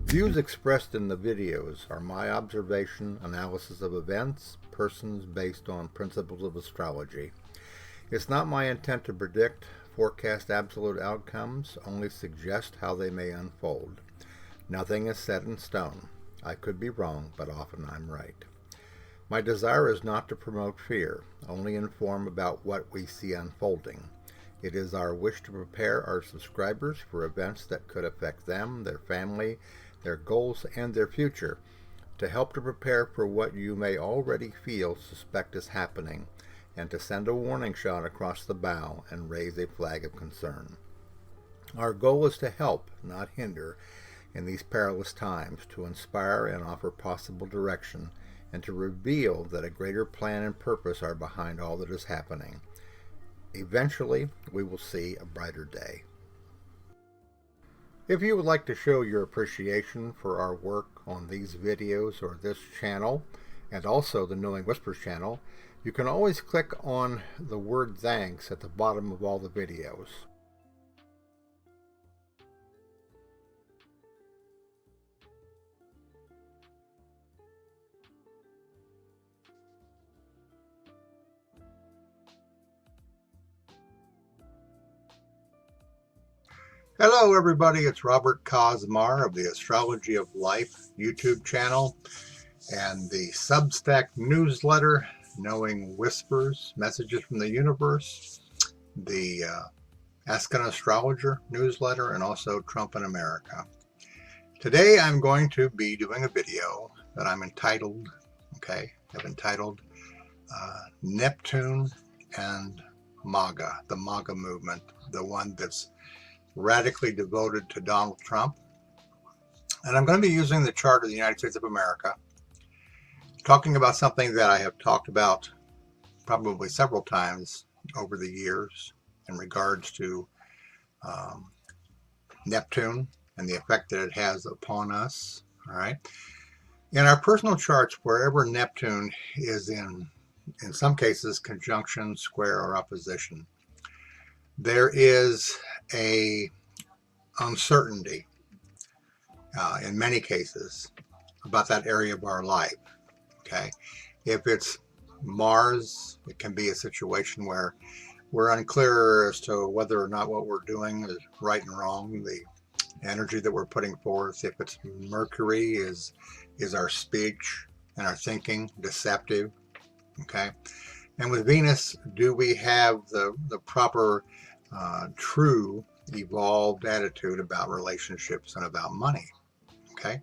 Views expressed in the videos are my observation, analysis of events, persons based on principles of astrology. It's not my intent to predict, forecast absolute outcomes, only suggest how they may unfold. Nothing is set in stone. I could be wrong, but often I'm right. My desire is not to promote fear, only inform about what we see unfolding. It is our wish to prepare our subscribers for events that could affect them, their family, their goals, and their future, to help to prepare for what you may already suspect is happening, and to send a warning shot across the bow and raise a flag of concern. Our goal is to help, not hinder, in these perilous times, to inspire and offer possible direction, and to reveal that a greater plan and purpose are behind all that is happening. Eventually, we will see a brighter day. If you would like to show your appreciation for our work on these videos or this channel, and also the Knowing Whispers channel, you can always click on the word thanks at the bottom of all the videos. Hello everybody, it's Robert Cosmar of the Astrology of Life YouTube channel and the Substack newsletter, Knowing Whispers, Messages from the Universe, the Ask an Astrologer newsletter, and also Trump in America. Today I'm going to be doing a video that I've entitled Neptune and Maga, the Maga movement, the one that's radically devoted to Donald Trump. And I'm going to be using the chart of the United States of America, talking about something that I have talked about probably several times over the years in regards to Neptune and the effect that it has upon us. All right. In our personal charts, wherever Neptune is in some cases, conjunction, square, or opposition, there is a uncertainty in many cases about that area of our life. Okay, if it's Mars, it can be a situation where we're unclear as to whether or not what we're doing is right and wrong, the energy that we're putting forth. If it's Mercury, is our speech and our thinking deceptive? Okay, and with Venus, do we have the proper true evolved attitude about relationships and about money? Okay,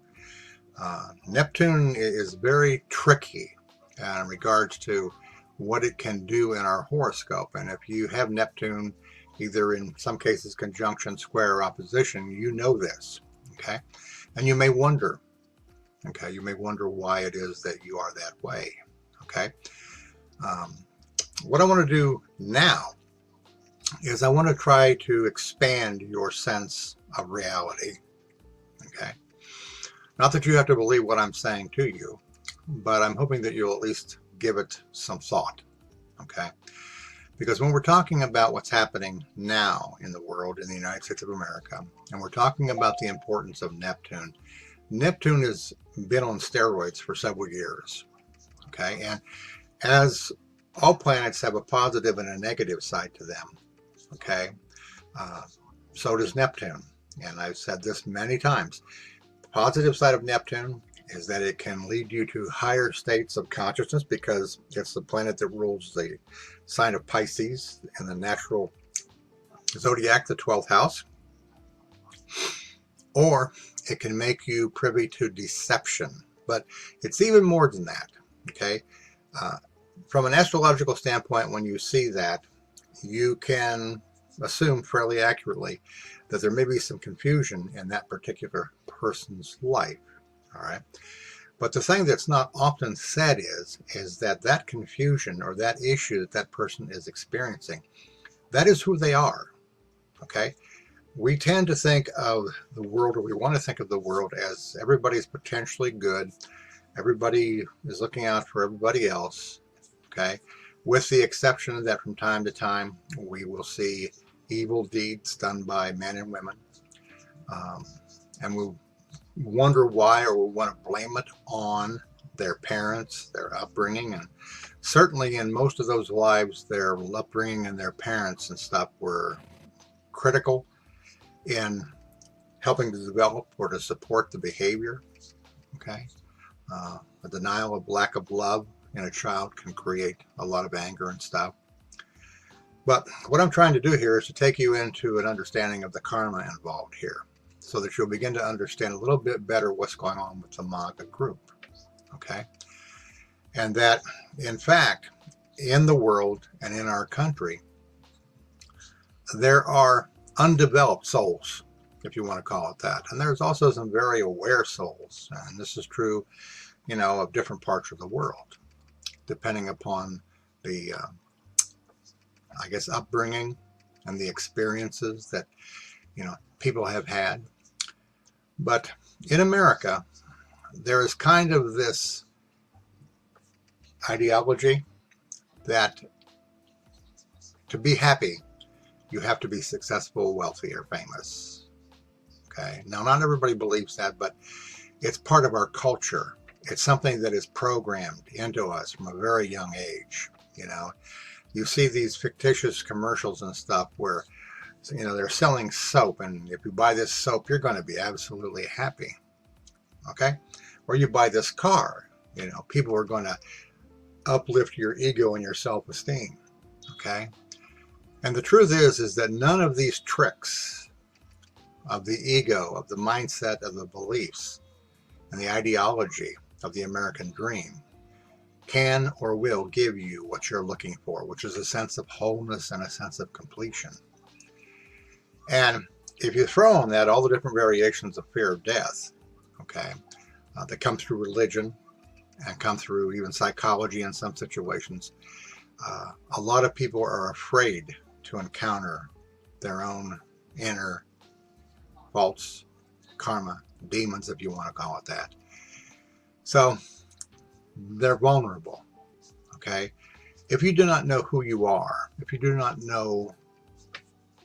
Neptune is very tricky in regards to what it can do in our horoscope, and if you have Neptune either in some cases conjunction, square, or opposition, you know this. Okay, and you may wonder why it is that you are that way. Okay, what I want to do now is I want to try to expand your sense of reality. Okay, not that you have to believe what I'm saying to you, but I'm hoping that you'll at least give it some thought. Okay, because when we're talking about what's happening now in the world, in the United States of America, and we're talking about the importance of Neptune, Neptune has been on steroids for several years. Okay, and as all planets have a positive and a negative side to them. Okay, so does Neptune, and I've said this many times. The positive side of Neptune is that it can lead you to higher states of consciousness because it's the planet that rules the sign of Pisces in the natural zodiac, the 12th house. Or it can make you privy to deception, but it's even more than that. Okay, from an astrological standpoint, when you see that, you can assume fairly accurately that there may be some confusion in that particular person's life. All right, but the thing that's not often said is that confusion or that issue that that person is experiencing, that is who they are. Okay, we tend to think of the world, or we want to think of the world, as everybody's potentially good, everybody is looking out for everybody else. Okay, with the exception that from time to time we will see evil deeds done by men and women, and wonder why, or we want to blame it on their parents, their upbringing. And certainly in most of those lives, their upbringing and their parents and stuff were critical in helping to develop or to support the behavior. Okay. A denial of lack of love in a child can create a lot of anger and stuff. But what I'm trying to do here is to take you into an understanding of the karma involved here, so that you'll begin to understand a little bit better what's going on with the Maga group. Okay. And that, in fact, in the world and in our country, there are undeveloped souls, if you want to call it that. And there's also some very aware souls. And this is true, of different parts of the world, depending upon the, upbringing and the experiences that, people have had. But in America, there is kind of this ideology that to be happy, you have to be successful, wealthy, or famous. Okay. Now, not everybody believes that, but it's part of our culture. It's something that is programmed into us from a very young age. You see these fictitious commercials and stuff where, they're selling soap, and if you buy this soap, you're going to be absolutely happy. Okay. Or you buy this car, people are going to uplift your ego and your self-esteem. Okay. And the truth is that none of these tricks of the ego, of the mindset, of the beliefs, and the ideology of the American dream can or will give you what you're looking for, which is a sense of wholeness and a sense of completion. And if you throw on that all the different variations of fear of death, okay, that come through religion and come through even psychology in some situations, a lot of people are afraid to encounter their own inner faults, karma, demons, if you want to call it that. So they're vulnerable. Okay. If you do not know who you are, if you do not know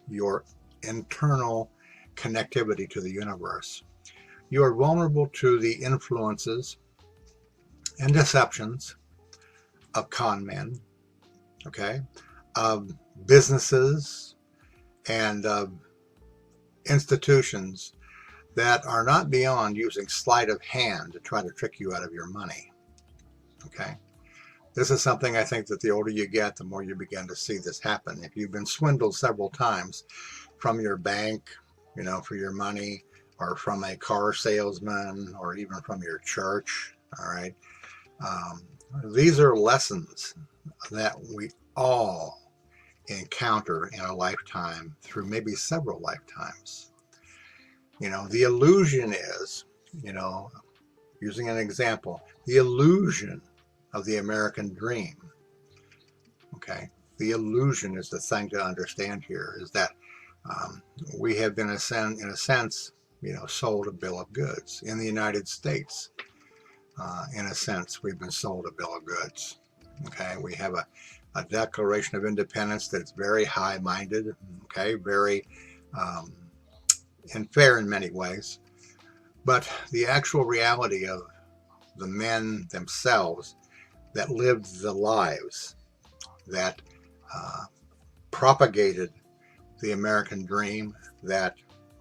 your internal connectivity to the universe, you are vulnerable to the influences and deceptions of con men, okay, of businesses and of institutions that are not beyond using sleight of hand to try to trick you out of your money. Okay. This is something I think that the older you get, the more you begin to see this happen. If you've been swindled several times from your bank, for your money, or from a car salesman, or even from your church, all right, these are lessons that we all encounter in a lifetime through maybe several lifetimes. The illusion is, using an example, the illusion of the American dream. Okay. The illusion is the thing to understand here, is that we have been, in a sense, sold a bill of goods. In the United States, in a sense, we've been sold a bill of goods. Okay. We have a Declaration of Independence that's very high-minded, okay, very and fair in many ways. But the actual reality of the men themselves that lived the lives that propagated the American dream, that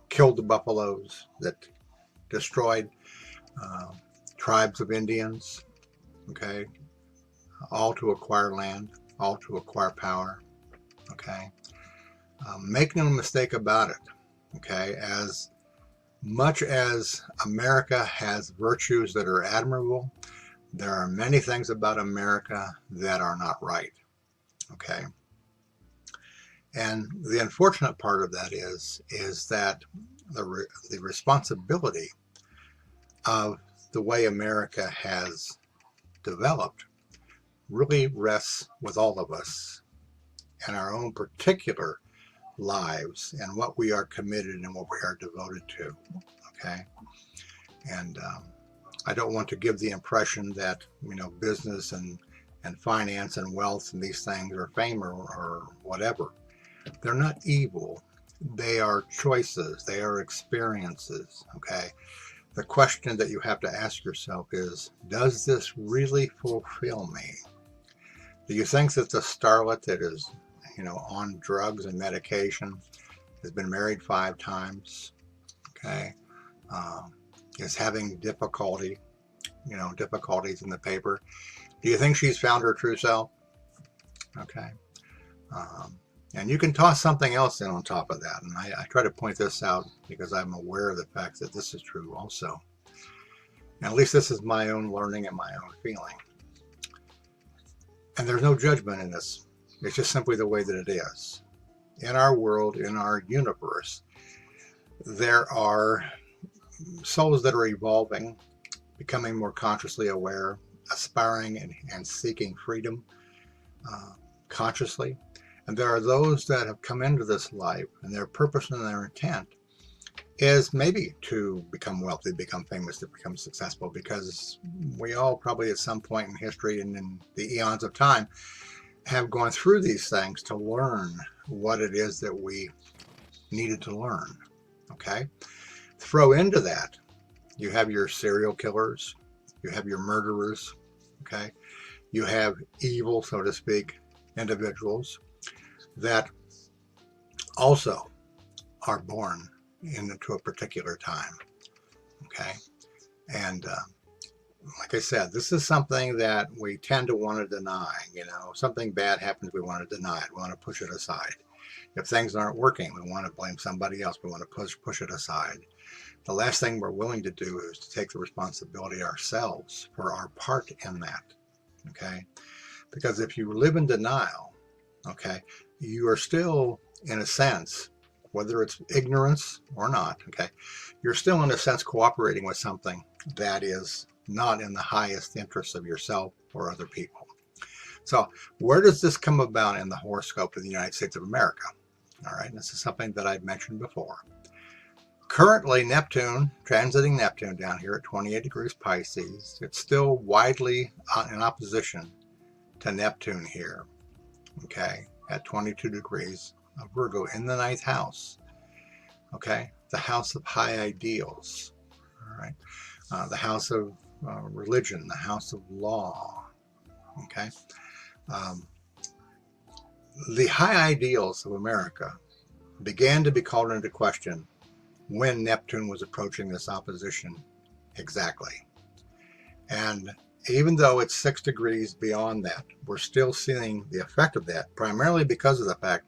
killed the buffaloes, that destroyed tribes of Indians, okay, all to acquire land, all to acquire power, okay. Make no mistake about it, okay, as much as America has virtues that are admirable, there are many things about America that are not right, okay. And the unfortunate part of that is that the responsibility of the way America has developed really rests with all of us and our own particular lives and what we are committed and what we are devoted to, okay. And I don't want to give the impression that business and finance and wealth and these things or fame or whatever, they're not evil. They are choices. They are experiences, okay. the question that you have to ask yourself is, does this really fulfill me? Do you think that the starlet that is, on drugs and medication, has been married 5 times, okay, is having difficulties in the paper? Do you think she's found her true self? Okay. And you can toss something else in on top of that. And I try to point this out because I'm aware of the fact that this is true also. And at least this is my own learning and my own feeling. And there's no judgment in this. It's just simply the way that it is. In our world, in our universe, there are souls that are evolving, becoming more consciously aware, aspiring and seeking freedom consciously. And there are those that have come into this life, and their purpose and their intent is maybe to become wealthy, become famous, to become successful, because we all probably at some point in history and in the eons of time have gone through these things to learn what it is that we needed to learn. Okay? Throw into that, you have your serial killers, you have your murderers, okay? You have evil, so to speak, individuals that also are born into a particular time, okay? And like I said, this is something that we tend to want to deny. Something bad happens, we want to deny it. We want to push it aside. If things aren't working, we want to blame somebody else. We want to push it aside. The last thing we're willing to do is to take the responsibility ourselves for our part in that, okay? Because if you live in denial, okay, you are still, in a sense, whether it's ignorance or not, okay, you're still, in a sense, cooperating with something that is not in the highest interest of yourself or other people. So where does this come about in the horoscope of the United States of America? All right, this is something that I've mentioned before. Currently, Neptune, transiting Neptune down here at 28 degrees Pisces, it's still widely in opposition to Neptune here, okay, at 22 degrees of Virgo in the 9th house, okay, the house of high ideals, all right, the house of religion, the house of law, okay. The high ideals of America began to be called into question when Neptune was approaching this opposition exactly. And even though it's 6 degrees beyond that, we're still seeing the effect of that, primarily because of the fact,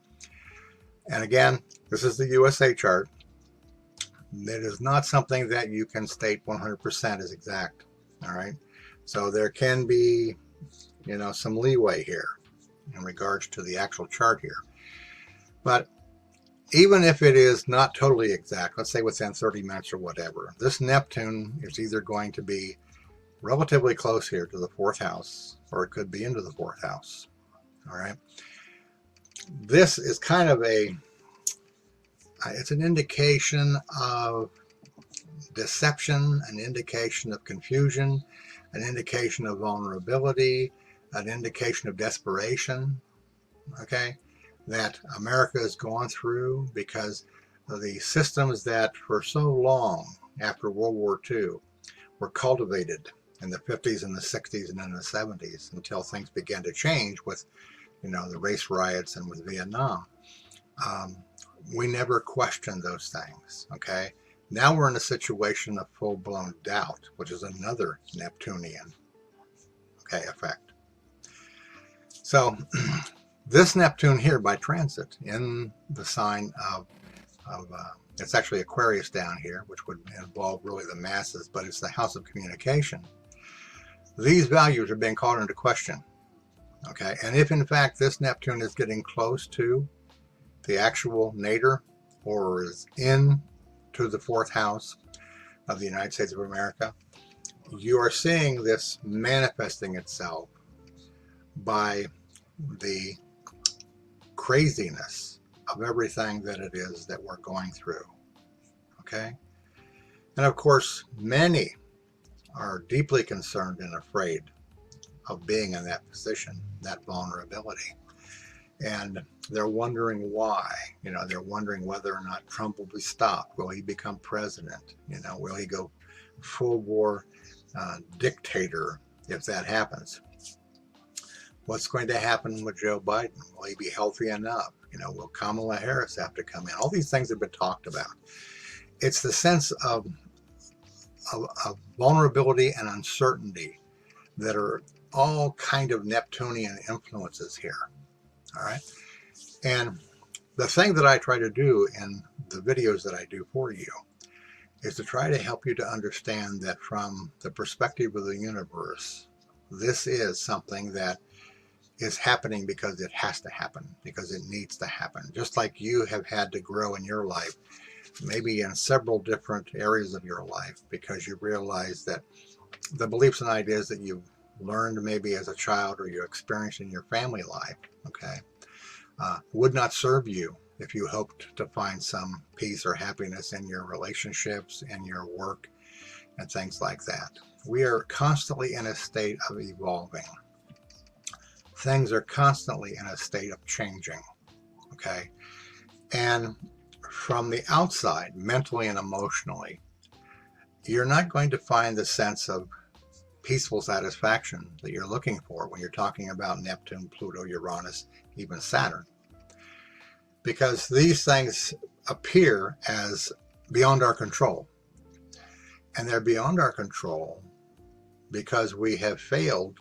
and again, this is the USA chart, it is not something that you can state 100% is exact, all right? So there can be, some leeway here in regards to the actual chart here. But even if it is not totally exact, let's say within 30 minutes or whatever, this Neptune is either going to be relatively close here to the 4th house, or it could be into the 4th house. All right. This is kind of it's an indication of deception, an indication of confusion, an indication of vulnerability, an indication of desperation, okay, that America has gone through because of the systems that for so long after World War II were cultivated in the 50s and the 60s and in the 70s until things began to change with, the race riots and with Vietnam. We never questioned those things, okay? Now we're in a situation of full-blown doubt, which is another Neptunian, okay, effect. So this Neptune here by transit in the sign of it's actually Aquarius down here, which would involve really the masses, but it's the house of communication. These values are being called into question, okay? And if in fact this Neptune is getting close to the actual nadir or is in to the 4th house of the United States of America, you are seeing this manifesting itself by the craziness of everything that it is that we're going through, okay? And of course, many are deeply concerned and afraid of being in that position, that vulnerability. And they're wondering why, they're wondering whether or not Trump will be stopped. Will he become president? Will he go full-bore dictator if that happens. What's going to happen with Joe Biden? Will he be healthy enough? Will Kamala Harris have to come in? All these things have been talked about. It's the sense of vulnerability and uncertainty that are all kind of Neptunian influences here. All right. And the thing that I try to do in the videos that I do for you is to try to help you to understand that from the perspective of the universe, this is something that is happening because it has to happen, because it needs to happen. Just like you have had to grow in your life, maybe in several different areas of your life, because you realize that the beliefs and ideas that you've learned maybe as a child or you experienced in your family life, okay, would not serve you if you hoped to find some peace or happiness in your relationships and your work and things like that. We are constantly in a state of evolving. Things are constantly in a state of changing, okay? And from the outside, mentally and emotionally, you're not going to find the sense of peaceful satisfaction that you're looking for when you're talking about Neptune, Pluto, Uranus, even Saturn. Because these things appear as beyond our control. And they're beyond our control because we have failed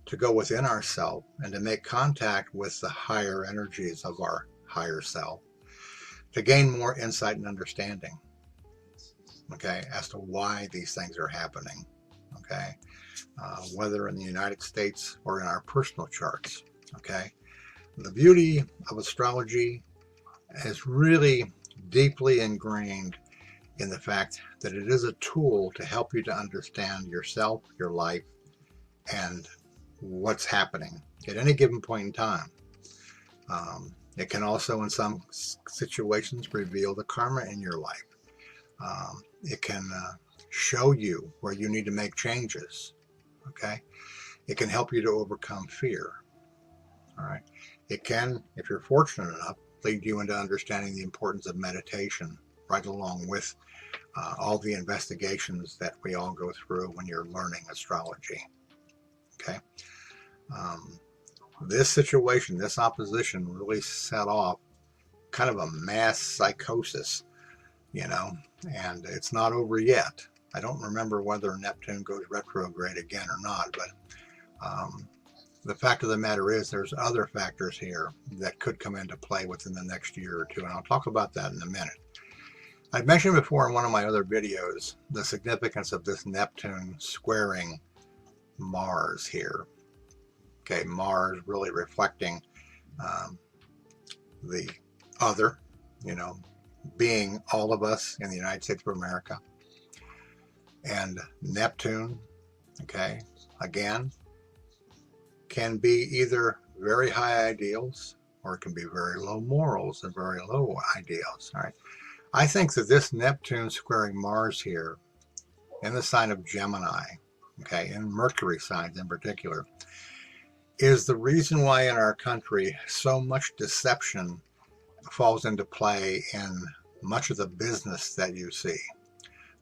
to go within ourselves and to make contact with the higher energies of our higher self to gain more insight and understanding, okay, as to why these things are happening, okay, whether in the United States or in our personal charts, okay. The beauty of astrology is really deeply ingrained in the fact that it is a tool to help you to understand yourself, your life, and what's happening at any given point in time. It can also, in some situations, reveal the karma in your life. It can show you where you need to make changes. Okay? It can help you to overcome fear. All right? It can, if you're fortunate enough, lead you into understanding the importance of meditation, right along with all the investigations that we all go through when you're learning astrology. Okay? This situation, this opposition really set off kind of a mass psychosis, and it's not over yet. I don't remember whether Neptune goes retrograde again or not, but the fact of the matter is there's other factors here that could come into play within the next year or two, and I'll talk about that in a minute. I've mentioned before in one of my other videos the significance of this Neptune squaring Mars here. Okay, Mars really reflecting the other, being all of us in the United States of America. And Neptune, okay, again, can be either very high ideals or it can be very low morals and very low ideals. All right. I think that this Neptune squaring Mars here in the sign of Gemini, okay, in Mercury signs in particular, is the reason why in our country so much deception falls into play in much of the business that you see,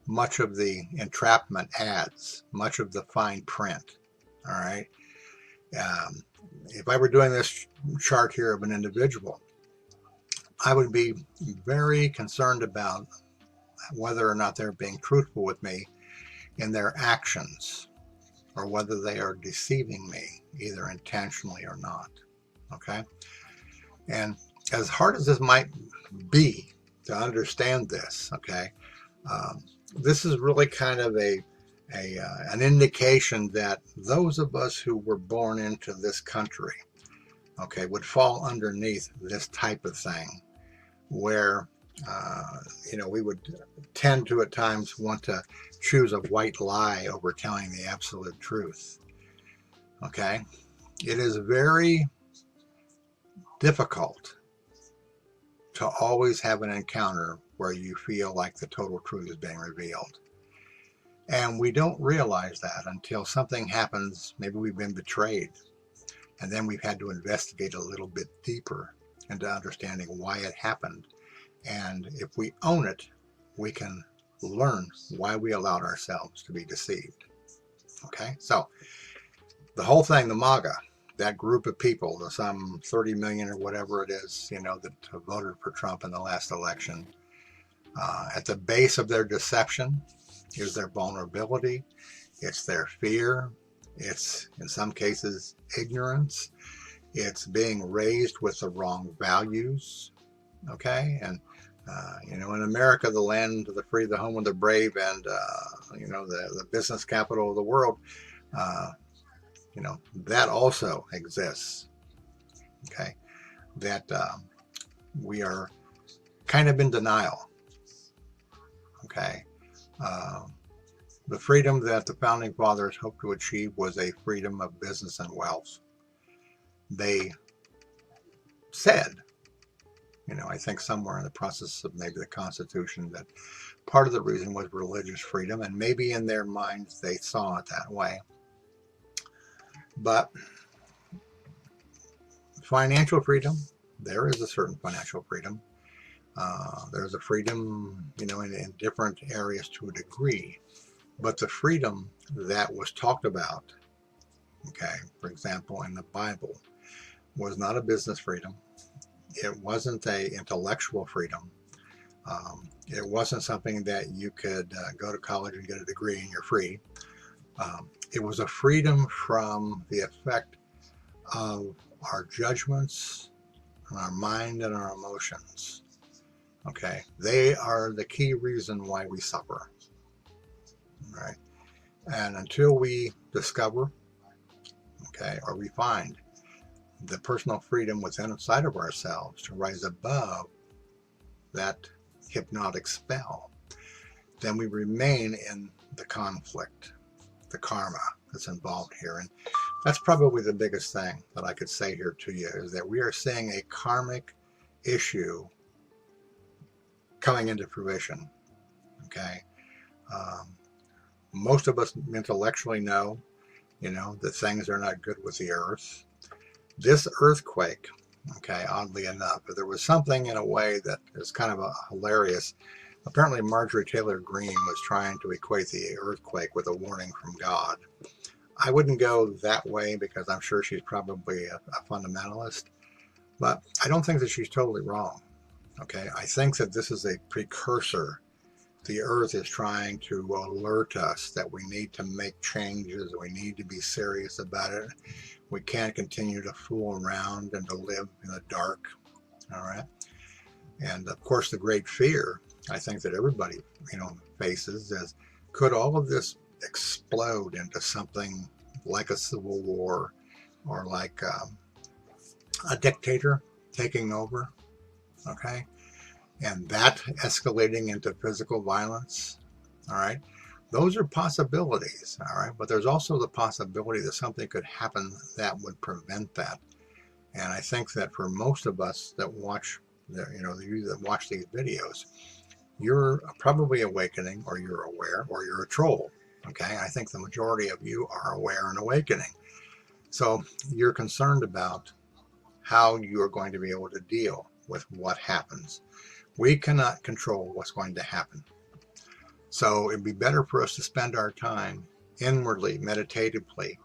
much of the entrapment ads, much of the fine print. All right. If I were doing this chart here of an individual, I would be very concerned about whether or not they're being truthful with me in their actions, or whether they are deceiving me, either intentionally or not. Okay? And as hard as this might be to understand this, okay, this is really kind of an indication that those of us who were born into this country, okay, would fall underneath this type of thing, where we would tend to at times want to choose a white lie over telling the absolute truth. Okay? It is very difficult to always have an encounter where you feel like the total truth is being revealed. And we don't realize that until something happens. Maybe we've been betrayed, and then we've had to investigate a little bit deeper into understanding why it happened. And if we own it, we can learn why we allowed ourselves to be deceived. Okay, so the whole thing, the Maga, that group of people, the some 30 million or whatever it is, that voted for Trump in the last election, at the base of their deception is their vulnerability, it's their fear, it's in some cases ignorance, it's being raised with the wrong values. Okay, and in America, the land of the free, the home of the brave, and the business capital of the world, that also exists. Okay, that we are kind of in denial. Okay, the freedom that the founding fathers hoped to achieve was a freedom of business and wealth. They said, I think somewhere in the process of maybe the Constitution, that part of the reason was religious freedom, and maybe in their minds they saw it that way. But financial freedom, there is a certain financial freedom. There's a freedom, in different areas to a degree. But the freedom that was talked about, okay, for example, in the Bible, was not a business freedom. It wasn't a intellectual freedom. It wasn't something that you could go to college and get a degree and you're free. It was a freedom from the effect of our judgments, and our mind and our emotions. Okay, they are the key reason why we suffer. Right, and until we discover, okay, or we find the personal freedom within inside of ourselves to rise above that hypnotic spell, then we remain in the conflict, the karma that's involved here. And that's probably the biggest thing that I could say here to you, is that we are seeing a karmic issue coming into fruition. Okay, most of us intellectually know, that things are not good with the earth. This earthquake, okay, oddly enough, there was something in a way that is kind of hilarious. Apparently Marjorie Taylor Greene was trying to equate the earthquake with a warning from God. I wouldn't go that way, because I'm sure she's probably a fundamentalist, but I don't think that she's totally wrong. Okay, I think that this is a precursor. The earth is trying to alert us that we need to make changes. We need to be serious about it. We can't continue to fool around and to live in the dark. All right. And of course, the great fear, I think, that everybody, faces is, could all of this explode into something like a civil war, or like a dictator taking over? Okay. And that escalating into physical violence. All right. Those are possibilities. All right. But there's also the possibility that something could happen that would prevent that. And I think that for most of us that watch, you that watch these videos, you're probably awakening, or you're aware, or you're a troll. Okay. I think the majority of you are aware and awakening. So you're concerned about how you are going to be able to deal with what happens. We cannot control what's going to happen. So it'd be better for us to spend our time inwardly, meditatively,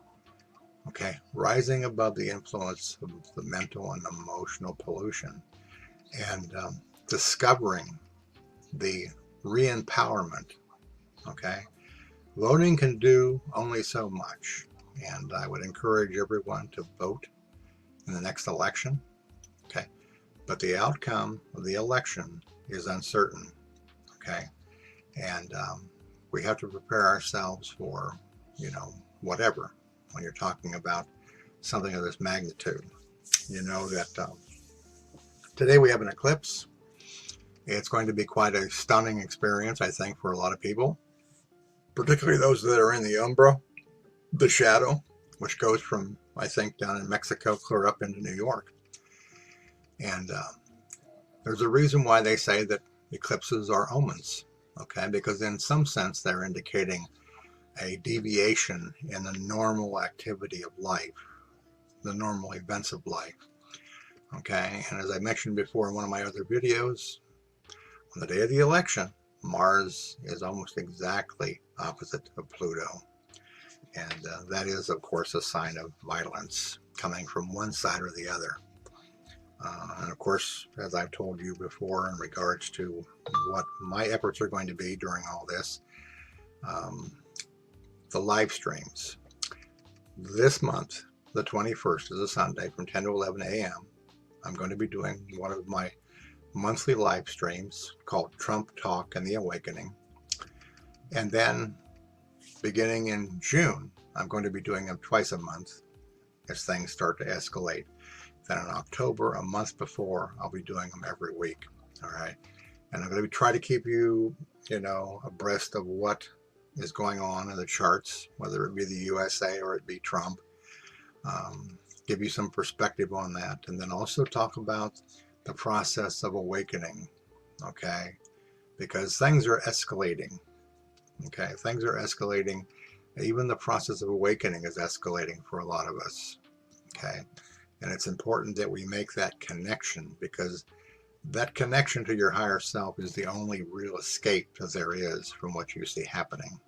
okay, rising above the influence of the mental and emotional pollution, and discovering the re-empowerment. Okay, voting can do only so much, and I would encourage everyone to vote in the next election. Okay, but the outcome of the election is uncertain. Okay, and we have to prepare ourselves for, whatever, when you're talking about something of this magnitude. That today we have an eclipse. It's going to be quite a stunning experience, I think, for a lot of people, particularly those that are in the umbra, the shadow, which goes from, I think, down in Mexico clear up into New York. And there's a reason why they say that eclipses are omens, okay? Because in some sense, they're indicating a deviation in the normal activity of life, the normal events of life, okay? And as I mentioned before in one of my other videos, on the day of the election, Mars is almost exactly opposite of Pluto. And that is, of course, a sign of violence coming from one side or the other. And of course, as I've told you before in regards to what my efforts are going to be during all this, the live streams. This month, the 21st is a Sunday from 10 to 11 a.m. I'm going to be doing one of my monthly live streams called Trump Talk and the Awakening. And then beginning in June, I'm going to be doing them twice a month as things start to escalate. Then in October, a month before, I'll be doing them every week. All right. And I'm going to try to keep you, abreast of what is going on in the charts, whether it be the USA or it be Trump. Give you some perspective on that. And then also talk about the process of awakening. Okay. Because things are escalating. Okay. Things are escalating. Even the process of awakening is escalating for a lot of us. Okay. And it's important that we make that connection, because that connection to your higher self is the only real escape that there is from what you see happening.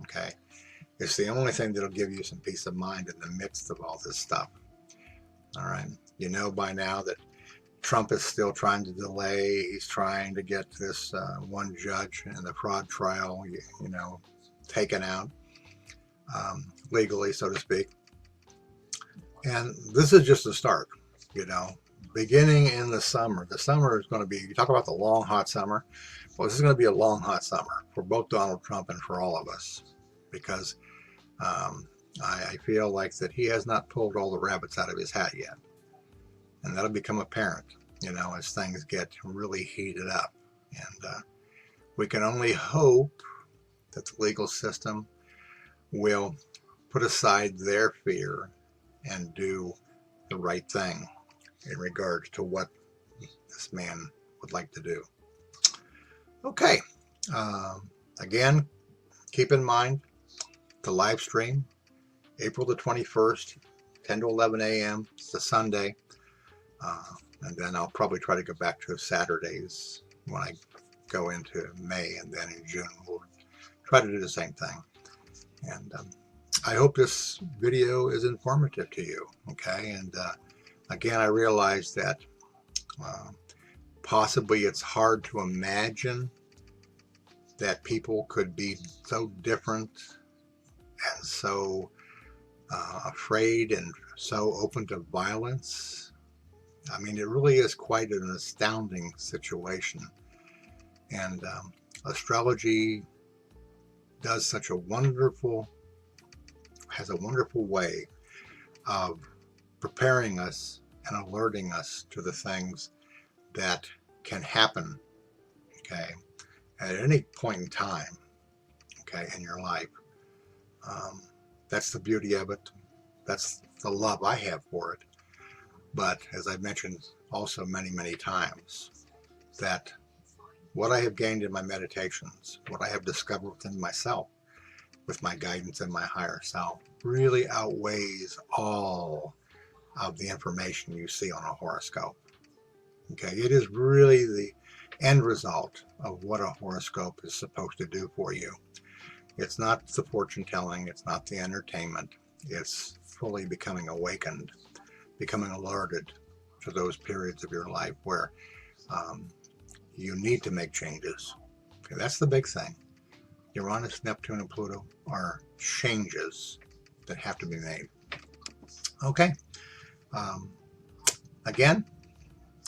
Okay. It's the only thing that'll give you some peace of mind in the midst of all this stuff. All right. You know by now that Trump is still trying to delay. He's trying to get this one judge in the fraud trial, taken out legally, so to speak. And this is just the start, beginning in the summer. The summer is going to be, you talk about the long, hot summer. Well, this is going to be a long, hot summer for both Donald Trump and for all of us, because I feel like that he has not pulled all the rabbits out of his hat yet. And that'll become apparent, as things get really heated up. And we can only hope that the legal system will put aside their fear and do the right thing in regards to what this man would like to do. Okay. Again, keep in mind the live stream, April the 21st, 10 to 11 a.m. It's a Sunday. And then I'll probably try to go back to Saturdays when I go into May, and then in June we'll try to do the same thing. And I hope this video is informative to you. Okay. And again, I realize that possibly it's hard to imagine that people could be so different and so afraid and so open to violence. I mean, it really is quite an astounding situation. And astrology does has a wonderful way of preparing us and alerting us to the things that can happen, okay, at any point in time, okay, in your life. That's the beauty of it. That's the love I have for it. But as I've mentioned also many, many times, that what I have gained in my meditations, what I have discovered within myself, with my guidance and my higher self, really outweighs all of the information you see on a horoscope. Okay, it is really the end result of what a horoscope is supposed to do for you. It's not the fortune telling, it's not the entertainment, it's fully becoming awakened, becoming alerted to those periods of your life where you need to make changes. Okay, that's the big thing. Uranus, Neptune, and Pluto are changes that have to be made. Okay. Again,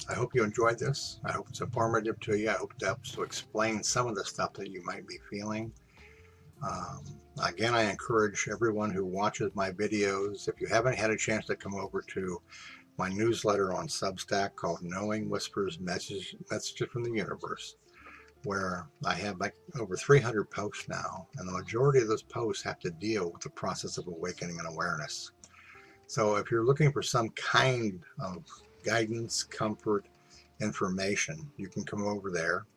I hope you enjoyed this. I hope it's informative to you. I hope it helps to explain some of the stuff that you might be feeling. Again, I encourage everyone who watches my videos, if you haven't had a chance to come over to my newsletter on Substack called Knowing Whispers Messages from the Universe, where I have like over 300 posts now, and the majority of those posts have to deal with the process of awakening and awareness. So if you're looking for some kind of guidance, comfort, information, you can come over there.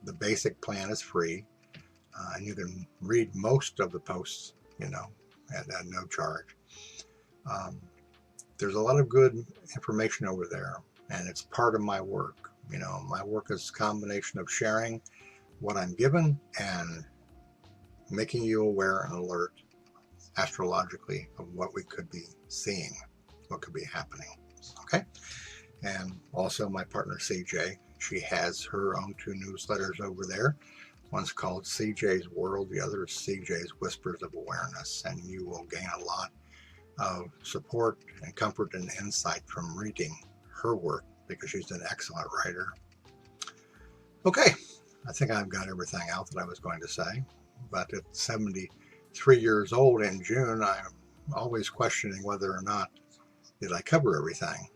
The basic plan is free, and you can read most of the posts, at no charge. There's a lot of good information over there, and it's part of my work. My work is a combination of sharing what I'm given and making you aware and alert astrologically of what we could be seeing, what could be happening. Okay? And also my partner CJ, she has her own 2 newsletters over there. One's called CJ's World, the other is CJ's Whispers of Awareness, and you will gain a lot of support and comfort and insight from reading her work because she's an excellent writer. Okay, I think I've got everything out that I was going to say, but at 73 years old in June, I'm always questioning whether or not did I cover everything.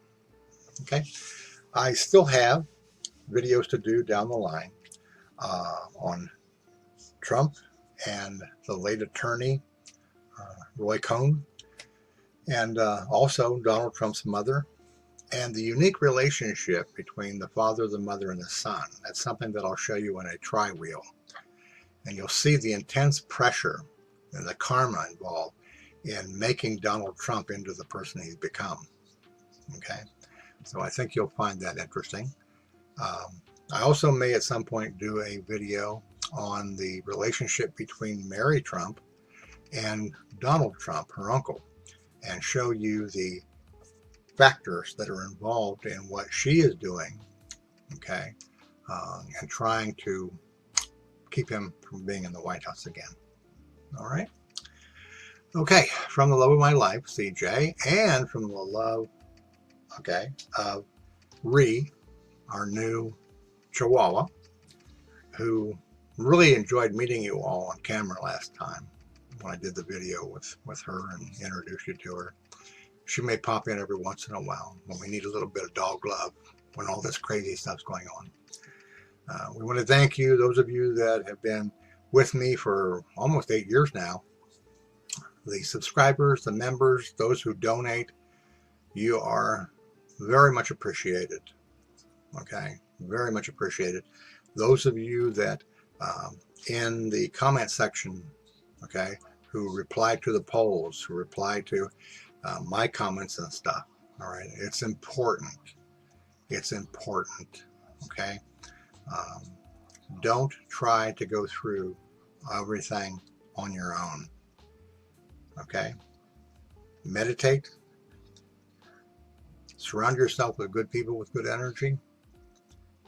Okay, I still have videos to do down the line on Trump and the late attorney, Roy Cohn, and also Donald Trump's mother, and the unique relationship between the father, the mother, and the son. That's something that I'll show you in a tri-wheel. And you'll see the intense pressure and the karma involved in making Donald Trump into the person he's become. Okay? So I think you'll find that interesting. I also may at some point do a video on the relationship between Mary Trump and Donald Trump, her uncle, and show you the factors that are involved in what she is doing, okay, and trying to keep him from being in the White House again. All right? Okay, from the love of my life, CJ, and from the love, okay, of Ree, our new Chihuahua, who really enjoyed meeting you all on camera last time when I did the video with her and introduced you to her. She may pop in every once in a while when we need a little bit of dog love when all this crazy stuff's going on. We want to thank you, those of you that have been with me for almost 8 years now. The subscribers, the members, those who donate, you are very much appreciated. Okay, very much appreciated. Those of you that in the comment section, okay, who reply to the polls, who reply to my comments and stuff. All right, it's important. It's important. Okay, don't try to go through everything on your own. Okay, meditate. Surround yourself with good people with good energy.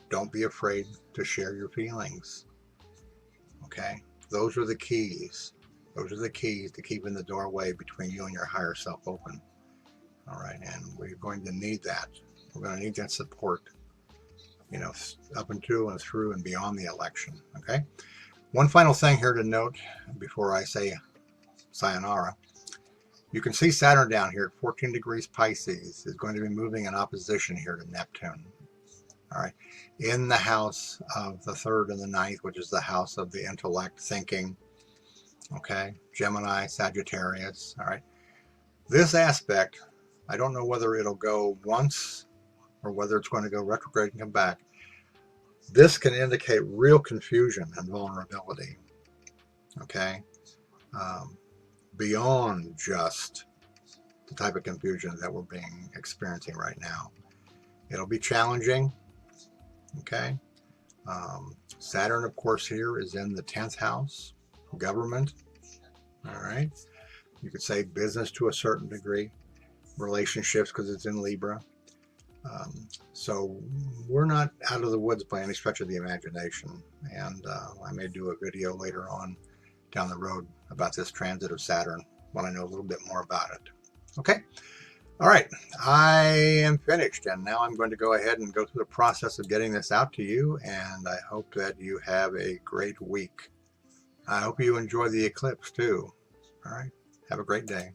Don't be afraid to share your feelings. Okay, those are the keys. Those are the keys to keeping the doorway between you and your higher self open. All right, and we're going to need that. We're going to need that support, you know, up into and through and beyond the election. Okay, one final thing here to note before I say sayonara. You can see Saturn down here at 14 degrees Pisces is going to be moving in opposition here to Neptune. All right, in the house of the 3rd and the 9th, which is the house of the intellect, thinking. Okay, Gemini, Sagittarius. All right, this aspect, I don't know whether it'll go once or whether it's going to go retrograde and come back. This can indicate real confusion and vulnerability. Okay, beyond just the type of confusion that we're experiencing right now. It'll be challenging. Okay, Saturn, of course, here is in the 10th house, government. All right, you could say business to a certain degree, relationships because it's in Libra. So we're not out of the woods by any stretch of the imagination, and I may do a video later on down the road about this transit of Saturn when I know a little bit more about it. Okay, all right, I am finished, and now I'm going to go ahead and go through the process of getting this out to you, and I hope that you have a great week. I hope you enjoy the eclipse too. All right, have a great day.